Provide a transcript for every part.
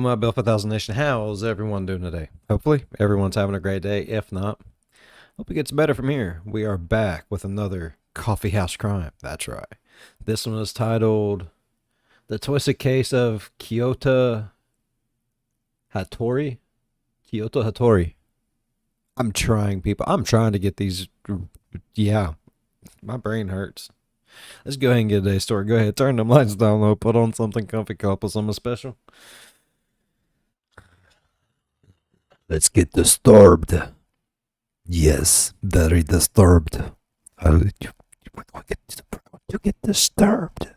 my Bill for Thousand Nation. How's everyone doing today? Hopefully, everyone's having a great day. If not, hope it gets better from here. We are back with another Coffeehouse Crime. That's right. This one is titled The Twisted Case of Kyota Hattori. Kyota Hattori. I'm trying, people. I'm trying to get these. Yeah, my brain hurts. Let's go ahead and get today's story. Go ahead, turn them lights down low, put on something comfy, couple something special. Let's get disturbed. Yes, very disturbed. You get disturbed.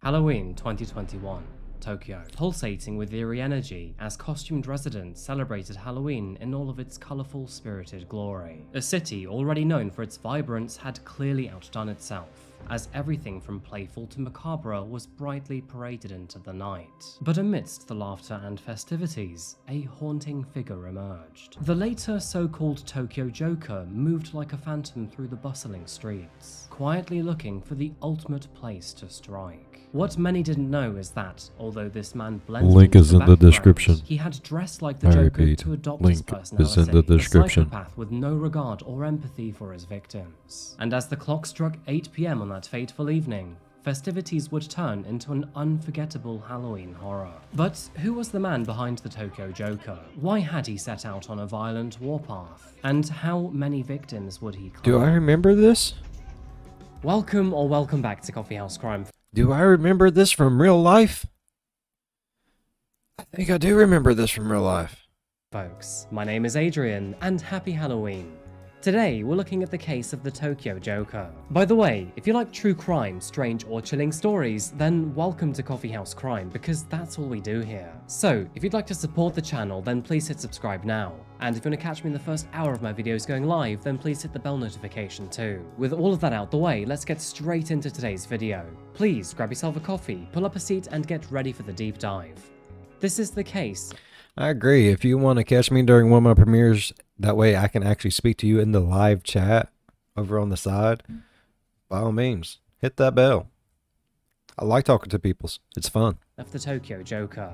Halloween 2021, Tokyo. Pulsating with eerie energy as costumed residents celebrated Halloween in all of its colourful, spirited glory. A city already known for its vibrance had clearly outdone itself, as everything from playful to macabre was brightly paraded into the night. But amidst the laughter and festivities, a haunting figure emerged. The later so-called Tokyo Joker moved like a phantom through the bustling streets, quietly looking for the ultimate place to strike. What many didn't know is that, although this man blended Link into is in the background, description. he had dressed like the I Joker repeat, to adopt link his personality, is in the description. a psychopath with no regard or empathy for his victims. And as the clock struck 8 PM on that fateful evening, festivities would turn into an unforgettable Halloween horror. But who was the man behind the Tokyo Joker? Why had he set out on a violent warpath? And how many victims would he claim? Do I remember this? Welcome back to Coffeehouse Crime. Do I remember this from real life? I think I do remember this from real life. Folks, my name is Adrian, and happy Halloween. Today, we're looking at the case of the Tokyo Joker. By the way, if you like true crime, strange or chilling stories, then welcome to Coffeehouse Crime, because that's all we do here. So, if you'd like to support the channel, then please hit subscribe now. And if you want to catch me in the first hour of my videos going live, then please hit the bell notification too. With all of that out the way, let's get straight into today's video. Please grab yourself a coffee, pull up a seat, and get ready for the deep dive. This is the case. I agree. If you want to catch me during one of my premieres, that way I can actually speak to you in the live chat over on the side, by all means, hit that bell. I like talking to people. It's fun. Of the Tokyo Joker.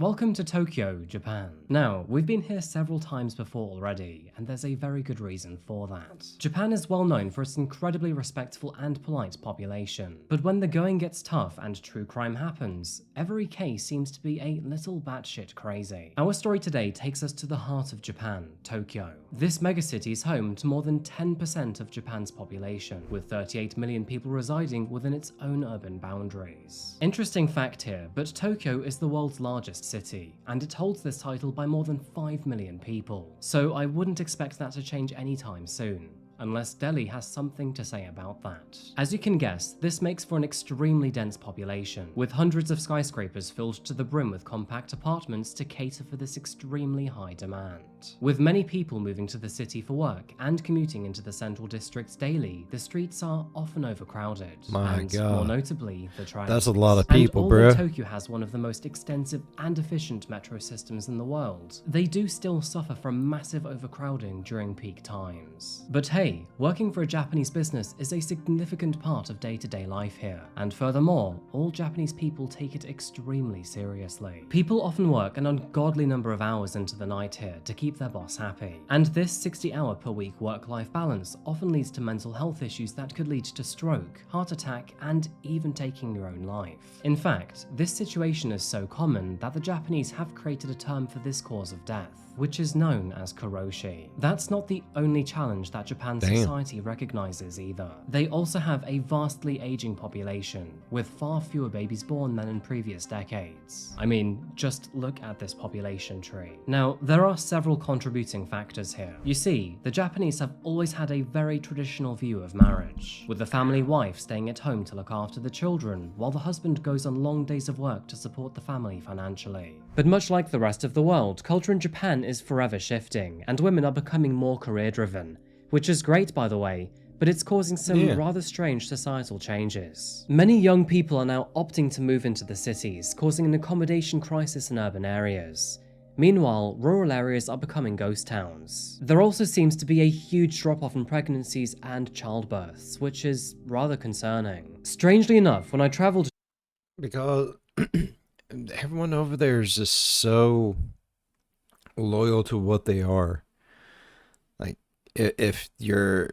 Welcome to Tokyo, Japan. Now, we've been here several times before already, and there's a very good reason for that. Japan is well known for its incredibly respectful and polite population, but when the going gets tough and true crime happens, every case seems to be a little batshit crazy. Our story today takes us to the heart of Japan, Tokyo. This megacity is home to more than 10% of Japan's population, with 38 million people residing within its own urban boundaries. Interesting fact here, but Tokyo is the world's largest city, and it holds this title by more than 5 million people, so I wouldn't expect that to change anytime soon, unless Delhi has something to say about that. As you can guess, this makes for an extremely dense population, with hundreds of skyscrapers filled to the brim with compact apartments to cater for this extremely high demand. With many people moving to the city for work and commuting into the central districts daily, the streets are often overcrowded. My and God. more notably, the trains. That's a lot of people, and although bruh. Tokyo has one of the most extensive and efficient metro systems in the world, they do still suffer from massive overcrowding during peak times. But hey, working for a Japanese business is a significant part of day-to-day life here, and furthermore, all Japanese people take it extremely seriously. People often work an ungodly number of hours into the night here to keep their boss happy, and this 60-hour-per-week work-life balance often leads to mental health issues that could lead to stroke, heart attack, and even taking your own life. In fact, this situation is so common that the Japanese have created a term for this cause of death, which is known as karoshi. That's not the only challenge that Japan's society recognizes either. They also have a vastly aging population, with far fewer babies born than in previous decades. I mean, just look at this population tree. Now, there are several contributing factors here. You see, the Japanese have always had a very traditional view of marriage, with the family wife staying at home to look after the children, while the husband goes on long days of work to support the family financially. But much like the rest of the world, culture in Japan is forever shifting, and women are becoming more career-driven, which is great, by the way, but it's causing some rather strange societal changes. Many young people are now opting to move into the cities, causing an accommodation crisis in urban areas. Meanwhile, rural areas are becoming ghost towns. There also seems to be a huge drop-off in pregnancies and childbirths, which is rather concerning. Strangely enough, when I traveled Because everyone over there is just so loyal to what they are. Like, if you're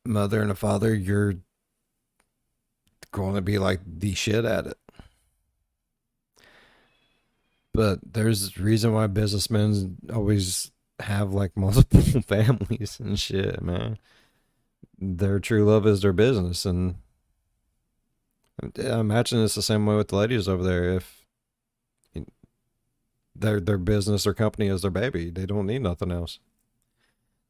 mother and a father, you're going to be like the shit at it. But there's a reason why businessmen always have like multiple families and shit, man. Their true love is their business, and I imagine it's the same way with the ladies over there. If their business, their company is their baby, they don't need nothing else.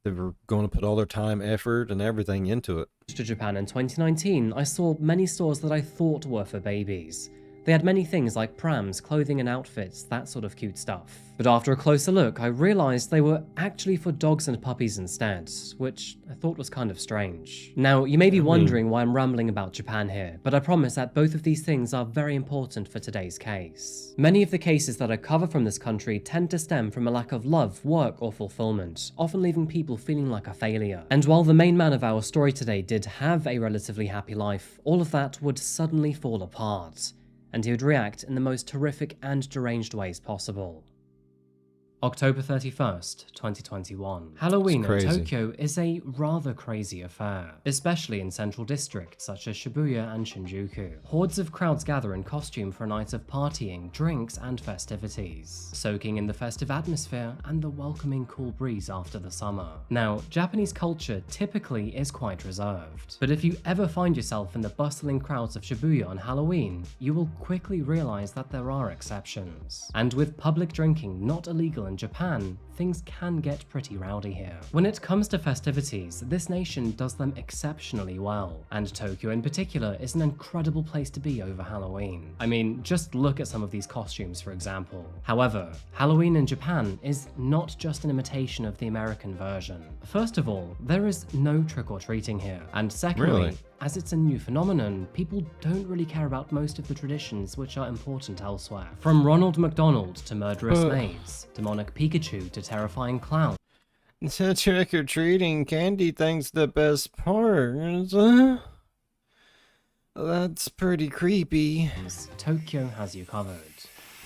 They're going to put all their time, effort, and everything into it. to Japan in 2019, I saw many stores that I thought were for babies. They had many things like prams, clothing and outfits, that sort of cute stuff. But after a closer look, I realized they were actually for dogs and puppies instead, which I thought was kind of strange. Now, you may be wondering why I'm rambling about Japan here, but I promise that both of these things are very important for today's case. Many of the cases that I cover from this country tend to stem from a lack of love, work, or fulfillment, often leaving people feeling like a failure. And while the main man of our story today did have a relatively happy life, all of that would suddenly fall apart, and he would react in the most horrific and deranged ways possible. October 31st, 2021. Halloween in Tokyo is a rather crazy affair, especially in central districts such as Shibuya and Shinjuku. Hordes of crowds gather in costume for a night of partying, drinks, and festivities, soaking in the festive atmosphere and the welcoming cool breeze after the summer. Now, Japanese culture typically is quite reserved, but if you ever find yourself in the bustling crowds of Shibuya on Halloween, you will quickly realize that there are exceptions. And with public drinking not illegal in Japan, things can get pretty rowdy here. When it comes to festivities, this nation does them exceptionally well, and Tokyo in particular is an incredible place to be over Halloween. I mean, just look at some of these costumes, for example. However, Halloween in Japan is not just an imitation of the American version. First of all, there is no trick-or-treating here, and secondly, as it's a new phenomenon, people don't really care about most of the traditions which are important elsewhere. From Ronald McDonald to murderous maids, demonic Pikachu to terrifying clowns. So trick-or-treating candy thing's the best part. That's pretty creepy. Tokyo has you covered.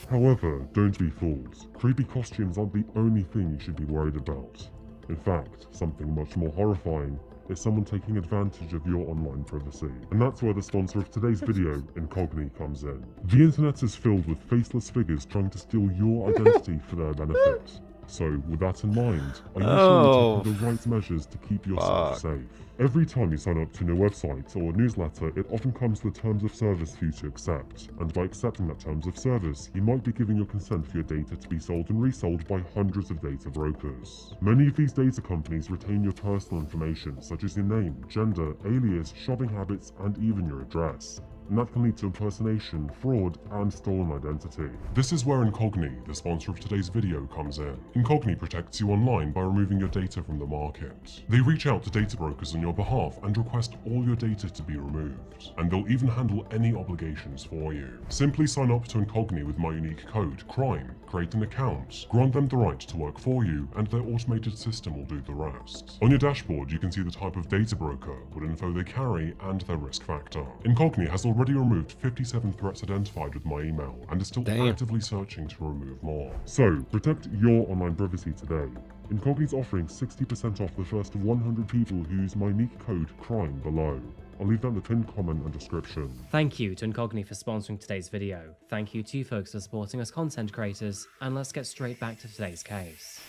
However, don't be fooled. Creepy costumes aren't the only thing you should be worried about. In fact, something much more horrifying is someone taking advantage of your online privacy. And that's where the sponsor of today's video, Incogni, comes in. The internet is filled with faceless figures trying to steal your identity for their benefit. So, with that in mind, are you sure you're taking the right measures to keep yourself safe? Every time you sign up to a new website or newsletter, it often comes with terms of service for you to accept. And by accepting that terms of service, you might be giving your consent for your data to be sold and resold by hundreds of data brokers. Many of these data companies retain your personal information, such as your name, gender, alias, shopping habits, and even your address. And that can lead to impersonation, fraud, and stolen identity. This is where Incogni, the sponsor of today's video, comes in. Incogni protects you online by removing your data from the market. They reach out to data brokers on your behalf and request all your data to be removed. And they'll even handle any obligations for you. Simply sign up to Incogni with my unique code, CRIME, create an account, grant them the right to work for you, and their automated system will do the rest. On your dashboard, you can see the type of data broker, what info they carry, and their risk factor. Incogni has already removed 57 threats identified with my email, and is still actively searching to remove more. So, protect your online privacy today. Incogni's offering 60% off the first 100 people who use my unique code CRIME below. I'll leave that in the pinned comment and description. Thank you to Incogni for sponsoring today's video. Thank you to you folks for supporting us content creators, and let's get straight back to today's case.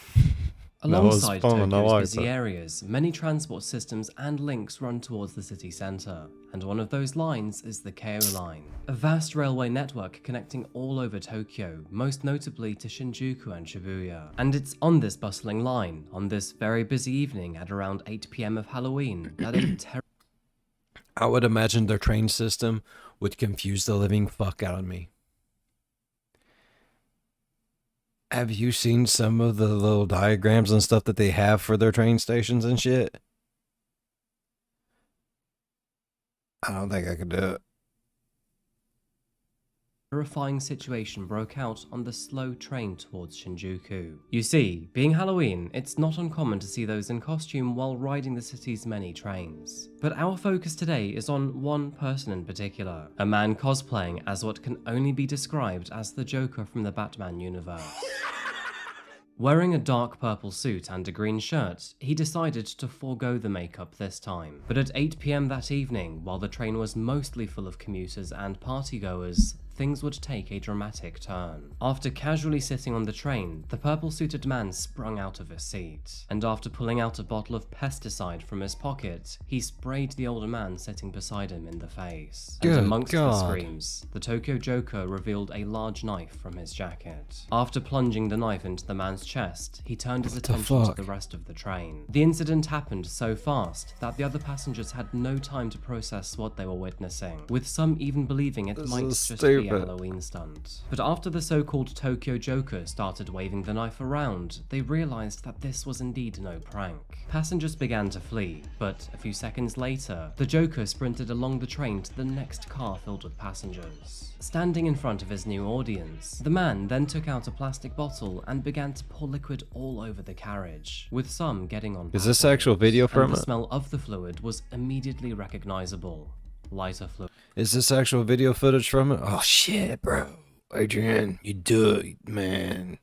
Alongside Tokyo's busy areas, many transport systems and links run towards the city centre, and one of those lines is the Keio Line, a vast railway network connecting all over Tokyo, most notably to Shinjuku and Shibuya. And it's on this bustling line, on this very busy evening at around 8 PM of Halloween, that a I would imagine their train system would confuse the living fuck out of me. Have you seen some of the little diagrams and stuff that they have for their train stations and shit? I don't think I could do it. terrifying situation broke out on the slow train towards Shinjuku. You see, being Halloween, it's not uncommon to see those in costume while riding the city's many trains. But our focus today is on one person in particular, a man cosplaying as what can only be described as the Joker from the Batman universe. Wearing a dark purple suit and a green shirt, he decided to forego the makeup this time. But at 8 PM that evening, while the train was mostly full of commuters and partygoers, things would take a dramatic turn. After casually sitting on the train, the purple-suited man sprung out of his seat, and after pulling out a bottle of pesticide from his pocket, he sprayed the older man sitting beside him in the face. And Good amongst God. the screams, the Tokyo Joker revealed a large knife from his jacket. After plunging the knife into the man's chest, he turned his attention to fuck? the rest of the train. The incident happened so fast that the other passengers had no time to process what they were witnessing, with some even believing it This might is just be a stupid. Halloween stunt. But after the so-called Tokyo Joker started waving the knife around, they realized that this was indeed no prank. Passengers began to flee, but a few seconds later, the Joker sprinted along the train to the next car filled with passengers. Standing in front of his new audience, the man then took out a plastic bottle and began to pour liquid all over the carriage, with some getting on Is this passengers. actual video from And the it? smell of the fluid was immediately recognizable. Lighter fluid. Is this actual video footage from it? Oh shit, bro. Adrian, you do it, man.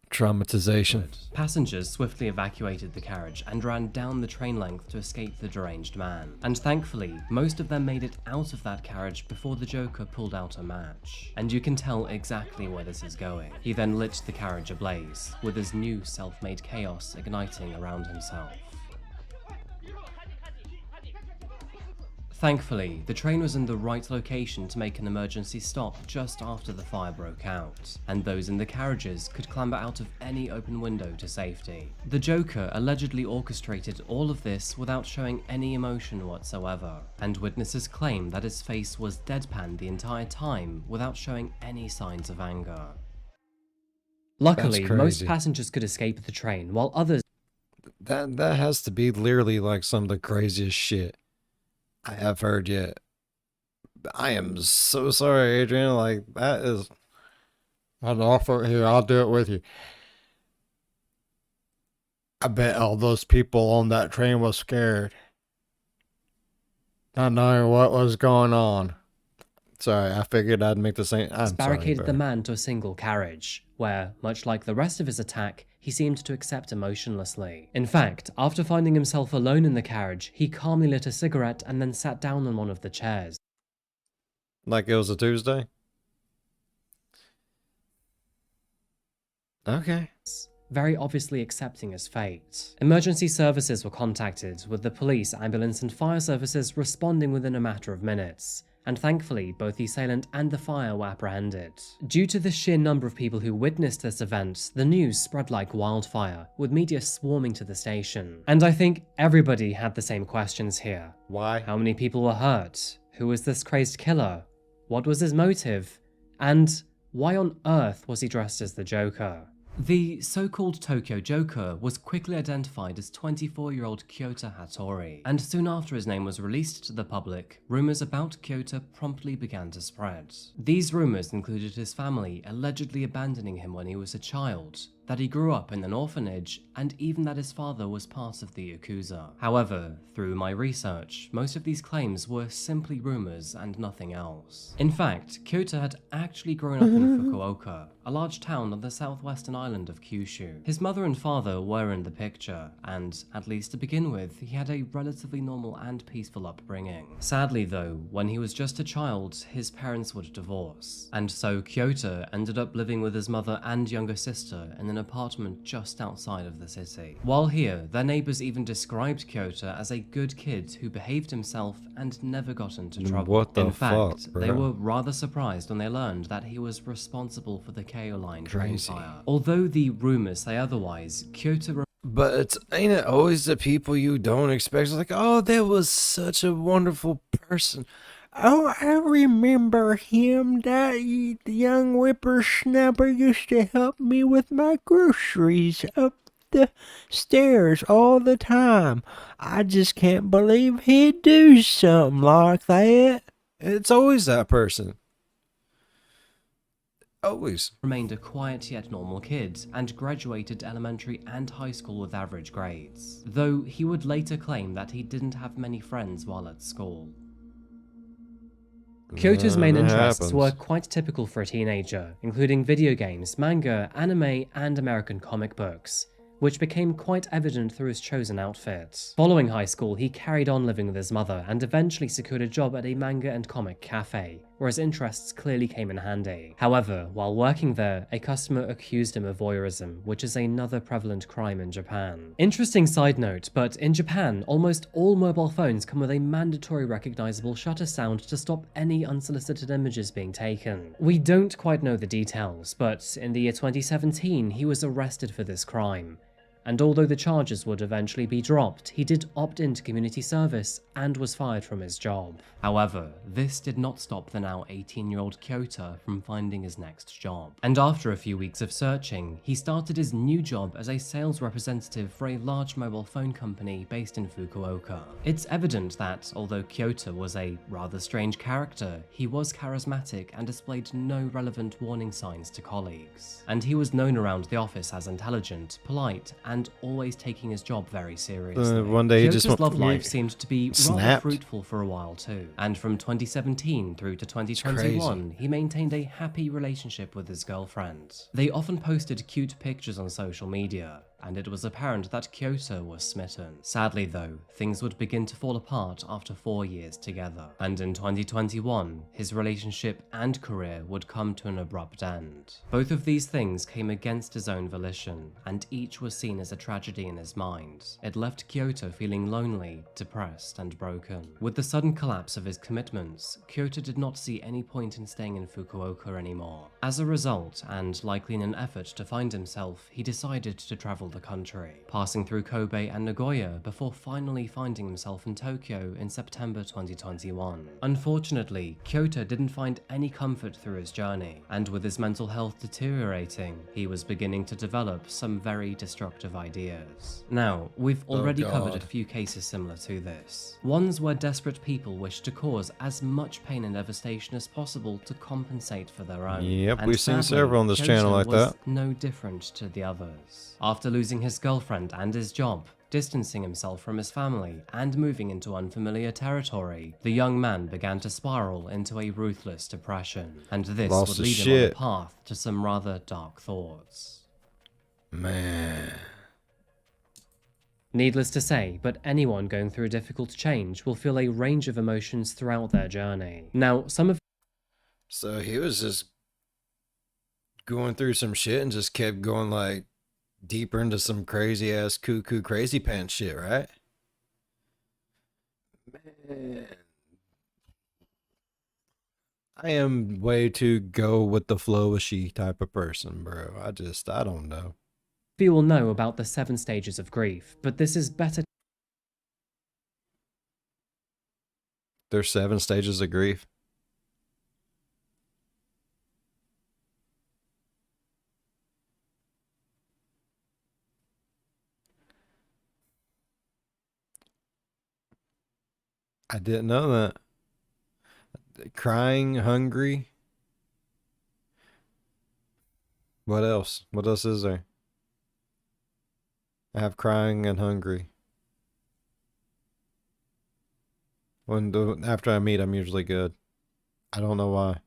Traumatization. Passengers swiftly evacuated the carriage and ran down the train length to escape the deranged man. And thankfully, most of them made it out of that carriage before the Joker pulled out a match. And you can tell exactly where this is going. He then lit the carriage ablaze, with his new self-made chaos igniting around himself. Thankfully, the train was in the right location to make an emergency stop just after the fire broke out, and those in the carriages could clamber out of any open window to safety. The Joker allegedly orchestrated all of this without showing any emotion whatsoever, and witnesses claim that his face was deadpan the entire time without showing any signs of anger. Luckily, That's most crazy. passengers could escape the train, while others That has to be literally like some of the craziest shit I have heard yet. I am so sorry, Adrian. Like, that is. I'd offer here, I'll do it with you. I bet all those people on that train was scared. Not knowing what was going on. Sorry, I figured I'd make the same. I'm sorry, barricaded bro. the man to a single carriage, where, much like the rest of his attack, he seemed to accept emotionlessly. In fact, after finding himself alone in the carriage, he calmly lit a cigarette and then sat down on one of the chairs. Like it was a Tuesday? Okay. Very obviously accepting his fate. Emergency services were contacted, with the police, ambulance and fire services responding within a matter of minutes, and thankfully both the assailant and the fire were apprehended. Due to the sheer number of people who witnessed this event, the news spread like wildfire, with media swarming to the station. And I think everybody had the same questions here. Why? How many people were hurt? Who was this crazed killer? What was his motive? And why on earth was he dressed as the Joker? The so-called Tokyo Joker was quickly identified as 24-year-old Kyota Hattori, and soon after his name was released to the public, rumors about Kyota promptly began to spread. These rumors included his family allegedly abandoning him when he was a child, that he grew up in an orphanage, and even that his father was part of the Yakuza. However, through my research, most of these claims were simply rumors and nothing else. In fact, Kyota had actually grown up in Fukuoka, a large town on the southwestern island of Kyushu. His mother and father were in the picture, and, at least to begin with, he had a relatively normal and peaceful upbringing. Sadly though, when he was just a child, his parents would divorce, and so Kyota ended up living with his mother and younger sister in an apartment just outside of the city. While here, their neighbors even described Kyota as a good kid who behaved himself and never got into trouble. What the In fact, fuck, they bro? were rather surprised when they learned that he was responsible for the KO line train Crazy. fire. Although the rumors say otherwise, Kyota But ain't it always the people you don't expect? It's like, oh, that was such a wonderful person. Oh, I remember him. That young whippersnapper used to help me with my groceries up the stairs all the time. I just can't believe he'd do something like that. It's always that person. Always. Remained a quiet yet normal kid, and graduated elementary and high school with average grades, though he would later claim that he didn't have many friends while at school. Kyoto's main That interests happens. were quite typical for a teenager, including video games, manga, anime, and American comic books, which became quite evident through his chosen outfit. Following high school, he carried on living with his mother and eventually secured a job at a manga and comic cafe, where his interests clearly came in handy. However, while working there, a customer accused him of voyeurism, which is another prevalent crime in Japan. Interesting side note, but in Japan, almost all mobile phones come with a mandatory recognizable shutter sound to stop any unsolicited images being taken. We don't quite know the details, but in the year 2017, he was arrested for this crime. And although the charges would eventually be dropped, he did opt into community service and was fired from his job. However, this did not stop the now 18-year-old Kyota from finding his next job. And after a few weeks of searching, he started his new job as a sales representative for a large mobile phone company based in Fukuoka. It's evident that, although Kyota was a rather strange character, he was charismatic and displayed no relevant warning signs to colleagues. And he was known around the office as intelligent, polite, and always taking his job very seriously. One day he just Kyoto's went- love life seemed to be rather Snapped. fruitful for a while too, and from 2017 through to 2021, he maintained a happy relationship with his girlfriend. They often posted cute pictures on social media, and it was apparent that Kyota was smitten. Sadly though, things would begin to fall apart after 4 years together, and in 2021, his relationship and career would come to an abrupt end. Both of these things came against his own volition, and each was seen as a tragedy in his mind. It left Kyota feeling lonely, depressed, and broken. With the sudden collapse of his commitments, Kyota did not see any point in staying in Fukuoka anymore. As a result, and likely in an effort to find himself, he decided to travel the country, passing through Kobe and Nagoya before finally finding himself in Tokyo in September 2021. Unfortunately, Kyota didn't find any comfort through his journey, and with his mental health deteriorating, he was beginning to develop some very destructive ideas. Now, we've already covered a God. few cases similar to this. Ones where desperate people wish to cause as much pain and devastation as possible to compensate for their own. Yep, And we've seen sadly, several on this Kyota channel like was that. no different to the others. After losing his girlfriend and his job, distancing himself from his family, and moving into unfamiliar territory, the young man began to spiral into a ruthless depression, and this Lost would his lead him on shit. a path to some rather dark thoughts. Man. Needless to say, but anyone going through a difficult change will feel a range of emotions throughout their journey. Now, some of So he was just going through some shit and just kept going like deeper into some crazy ass cuckoo crazy pants shit, right? Man. I am way too go with the flowishy type of person, bro. I don't know. you will know about the 7 stages of grief, but this is better There's 7 stages of grief. I didn't know that. Crying, hungry. What else? What else is there? I have crying and hungry. After I meet, I'm usually good. I don't know why.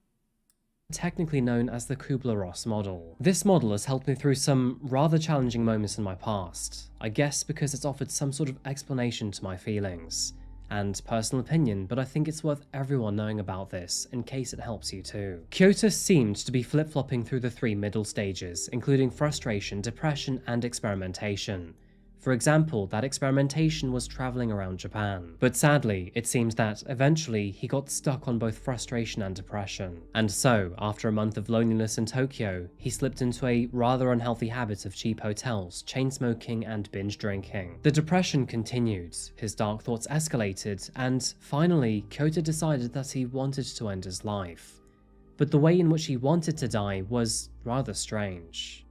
technically known as the Kubler-Ross model. This model has helped me through some rather challenging moments in my past, I guess because it's offered some sort of explanation to my feelings. And personal opinion, but I think it's worth everyone knowing about this in case it helps you too. Kyota seemed to be flip-flopping through the 3 middle stages, including frustration, depression, and experimentation. For example, that experimentation was traveling around Japan. But sadly, it seems that eventually he got stuck on both frustration and depression. And so, after a month of loneliness in Tokyo, he slipped into a rather unhealthy habit of cheap hotels, chain smoking, and binge drinking. The depression continued, his dark thoughts escalated, and finally, Kyota decided that he wanted to end his life. But the way in which he wanted to die was rather strange.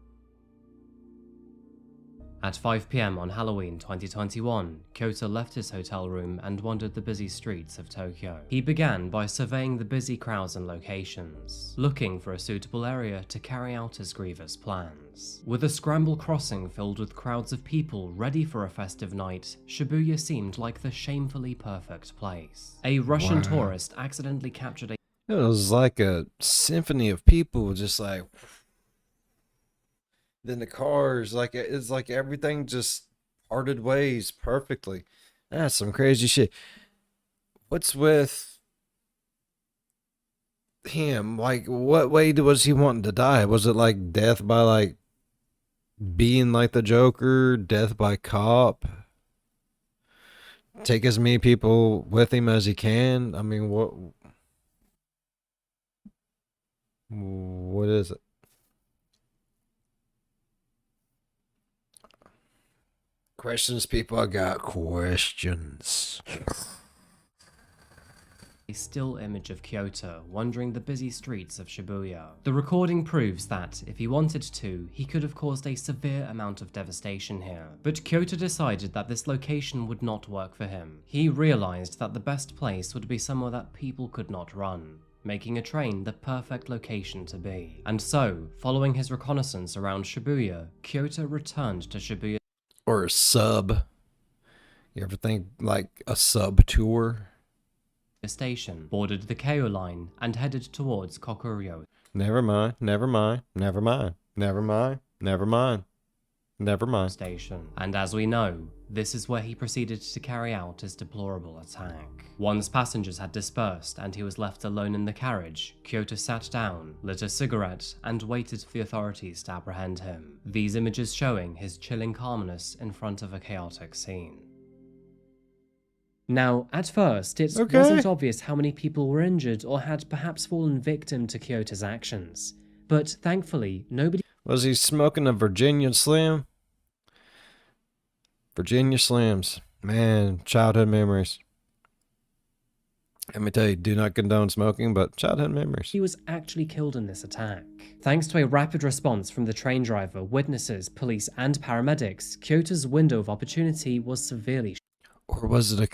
At 5 PM on Halloween 2021, Kyota left his hotel room and wandered the busy streets of Tokyo. He began by surveying the busy crowds and locations, looking for a suitable area to carry out his grievous plans. With a scramble crossing filled with crowds of people ready for a festive night, Shibuya seemed like the shamefully perfect place. A Russian tourist accidentally captured a It was like a symphony of people, just like. Then the cars, like it's like everything just parted ways perfectly. That's some crazy shit. What's with him? Like, what way was he wanting to die? Was it like death by like being like the Joker, death by cop? Take as many people with him as he can. I mean, what is it? Questions, people. I got questions. A still image of Kyota wandering the busy streets of Shibuya. The recording proves that, if he wanted to, he could have caused a severe amount of devastation here. But Kyota decided that this location would not work for him. He realized that the best place would be somewhere that people could not run, making a train the perfect location to be. And so, following his reconnaissance around Shibuya, Kyota returned to Shibuya Or a sub. You ever think like a sub tour? Station, boarded the Keio line, and headed towards Kokuryo Never mind, never mind, never mind, never mind, never mind, never mind. Station. And as we know, this is where he proceeded to carry out his deplorable attack. Once passengers had dispersed and he was left alone in the carriage, Kyota sat down, lit a cigarette, and waited for the authorities to apprehend him. These images showing his chilling calmness in front of a chaotic scene. Now, at first, it wasn't obvious how many people were injured or had perhaps fallen victim to Kyoto's actions. But thankfully, nobody Was he smoking a Virginia Slim? Virginia Slims. Man, childhood memories. Let me tell you, do not condone smoking, but childhood memories. He was actually killed in this attack. Thanks to a rapid response from the train driver, witnesses, police, and paramedics, Kyoto's window of opportunity was severely Or was it a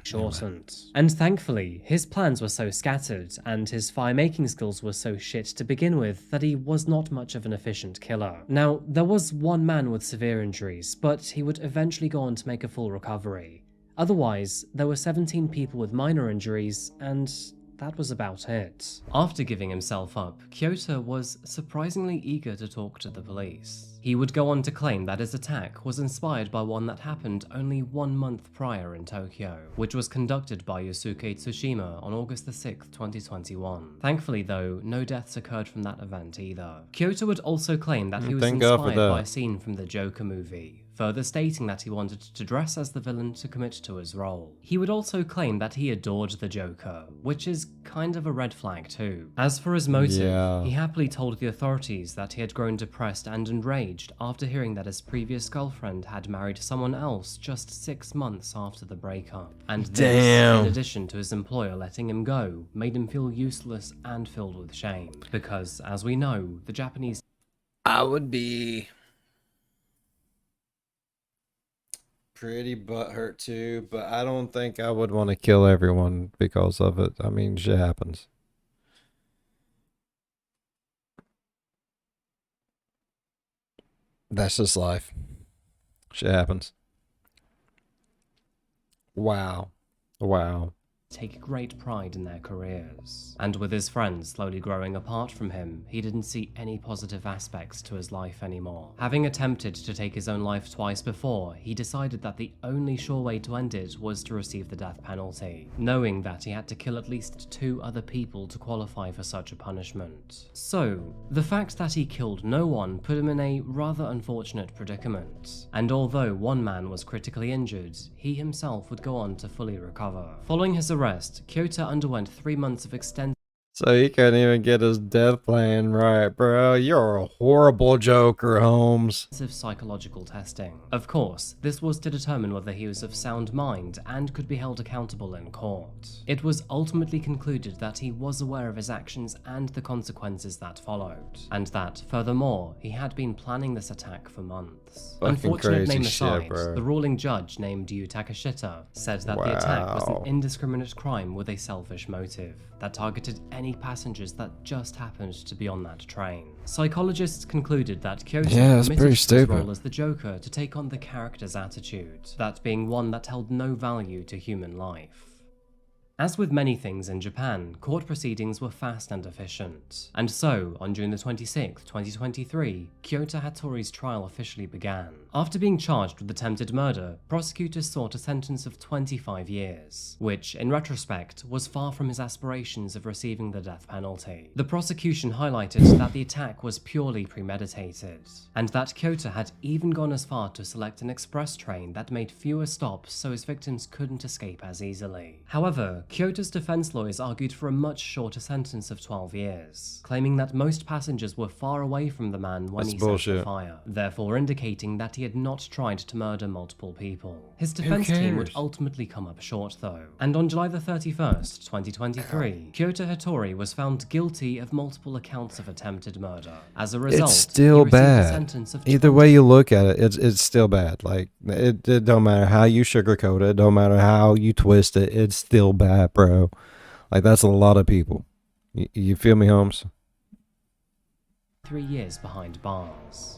shortened. And thankfully, his plans were so scattered and his fire-making skills were so shit to begin with that he was not much of an efficient killer. Now, there was one man with severe injuries, but he would eventually go on to make a full recovery. Otherwise, there were 17 people with minor injuries, and that was about it. After giving himself up, Kyota was surprisingly eager to talk to the police. He would go on to claim that his attack was inspired by one that happened only 1 month prior in Tokyo, which was conducted by Yosuke Tsushima on August 6, 2021. Thankfully though, no deaths occurred from that event either. Kyota would also claim that he was inspired by a scene from the Joker movie, further stating that he wanted to dress as the villain to commit to his role. He would also claim that he adored the Joker, which is kind of a red flag too. As for his motive, he happily told the authorities that he had grown depressed and enraged after hearing that his previous girlfriend had married someone else just 6 months after the breakup. And this, in addition to his employer letting him go, made him feel useless and filled with shame. Because, as we know, the Japanese... I would be pretty butthurt too, but I don't think I would want to kill everyone because of it. I mean, shit happens. That's just life. Shit happens. Wow. Wow. take great pride in their careers. And with his friends slowly growing apart from him, he didn't see any positive aspects to his life anymore. Having attempted to take his own life twice before, he decided that the only sure way to end it was to receive the death penalty, knowing that he had to kill at least 2 other people to qualify for such a punishment. So, the fact that he killed no one put him in a rather unfortunate predicament, and although one man was critically injured, he himself would go on to fully recover. Following his arrest, Kyota underwent 3 months of extensive So he couldn't even get his death plan right, bro. You're a horrible joker, Holmes. Psychological testing. Of course, this was to determine whether he was of sound mind and could be held accountable in court. It was ultimately concluded that he was aware of his actions and the consequences that followed, and that, furthermore, he had been planning this attack for months. Fucking Unfortunate crazy name shit, aside, bro. the ruling judge named Kyota Hattori said that the attack was Wow. an indiscriminate crime with a selfish motive that targeted any passengers that just happened to be on that train. Psychologists concluded that Kyota Yeah, that's committed pretty to his stupid. role as the Joker to take on the character's attitude, that being one that held no value to human life. As with many things in Japan, court proceedings were fast and efficient. And so, on June the 26th, 2023, Kyota Hattori's trial officially began. After being charged with attempted murder, prosecutors sought a sentence of 25 years, which, in retrospect, was far from his aspirations of receiving the death penalty. The prosecution highlighted that the attack was purely premeditated, and that Kyota had even gone as far to select an express train that made fewer stops so his victims couldn't escape as easily. However, Kyota's defense lawyers argued for a much shorter sentence of 12 years, claiming that most passengers were far away from the man when That's he set the bullshit. fire, therefore indicating that he had not tried to murder multiple people. His defense team would cares? ultimately come up short though, and on July the 31st, 2023, Kyota Hattori was found guilty of multiple accounts of attempted murder. As a result, It's still he received a bad. sentence of Either way you look at it, it's still bad. Like it don't matter how you sugarcoat it, don't matter how you twist it, it's still bad, bro. Like that's a lot of people. You feel me, Holmes? 3 years behind bars.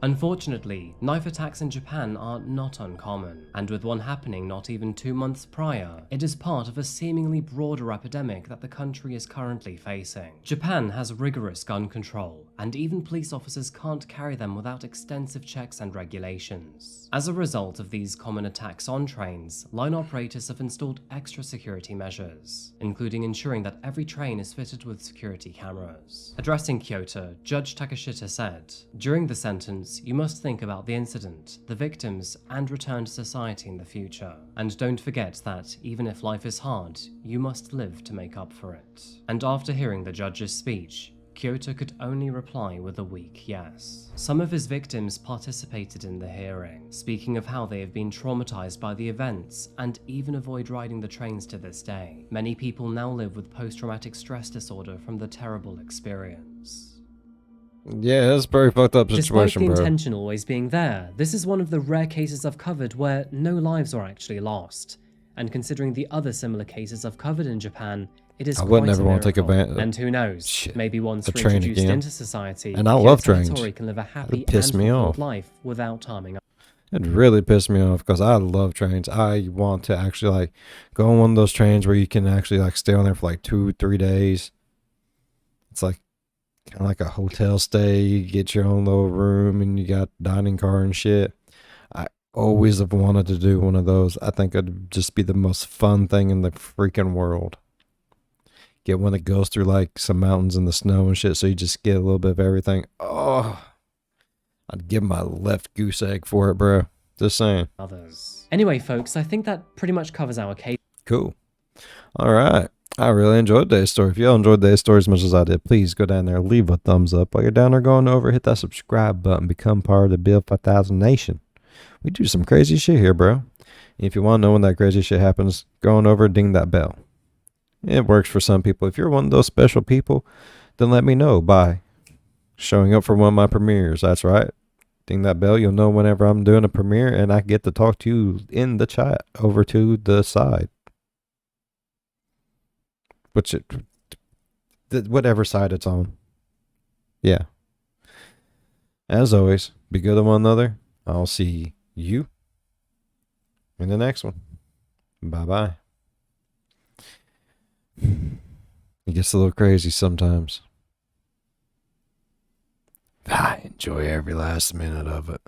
Unfortunately, knife attacks in Japan are not uncommon, and with one happening not even 2 months prior, it is part of a seemingly broader epidemic that the country is currently facing. Japan has rigorous gun control, and even police officers can't carry them without extensive checks and regulations. As a result of these common attacks on trains, line operators have installed extra security measures, including ensuring that every train is fitted with security cameras. Addressing Kyota, Judge Takashita said, "During the sentence, you must think about the incident, the victims, and return to society in the future. And don't forget that, even if life is hard, you must live to make up for it." And after hearing the judge's speech, Kyota could only reply with a weak yes. Some of his victims participated in the hearing, speaking of how they have been traumatized by the events and even avoid riding the trains to this day. Many people now live with post-traumatic stress disorder from the terrible experience. Yeah, it's a very fucked up Despite situation, the bro. intention always being there, this is one of the rare cases I've covered where no lives are actually lost. And considering the other similar cases I've covered in Japan, it is I quite would never a want to take miracle. advantage. And who knows, Shit. maybe once A we're train introduced again. into society, And I love Kyota trains. Hattori can live a happy piss and me fulfilled off. life without harming It really pissed me off because I love trains. I want to actually like go on one of those trains where you can actually like stay on there for like 2-3 days. It's like kind of like a hotel stay. You get your own little room and you got dining car and shit. I always have wanted to do one of those. I think it'd just be the most fun thing in the freaking world. Get one that goes through like some mountains in the snow and shit, so you just get a little bit of everything. Oh, I'd give my left goose egg for it, bro. Just saying. others. Anyway, folks, I think that pretty much covers our case. Cool. All right. I really enjoyed today's story. If y'all enjoyed today's story as much as I did, please go down there, leave a thumbs up. While you're down there going over, hit that subscribe button, become part of the Bill 5000 Nation. We do some crazy shit here, bro. If you want to know when that crazy shit happens, go on over, ding that bell. It works for some people. If you're one of those special people, then let me know by showing up for one of my premieres. That's right. Ding that bell. You'll know whenever I'm doing a premiere, and I get to talk to you in the chat over to the side. Whatever side it's on. Yeah. As always, be good to one another. I'll see you in the next one. Bye-bye. It gets a little crazy sometimes. I enjoy every last minute of it.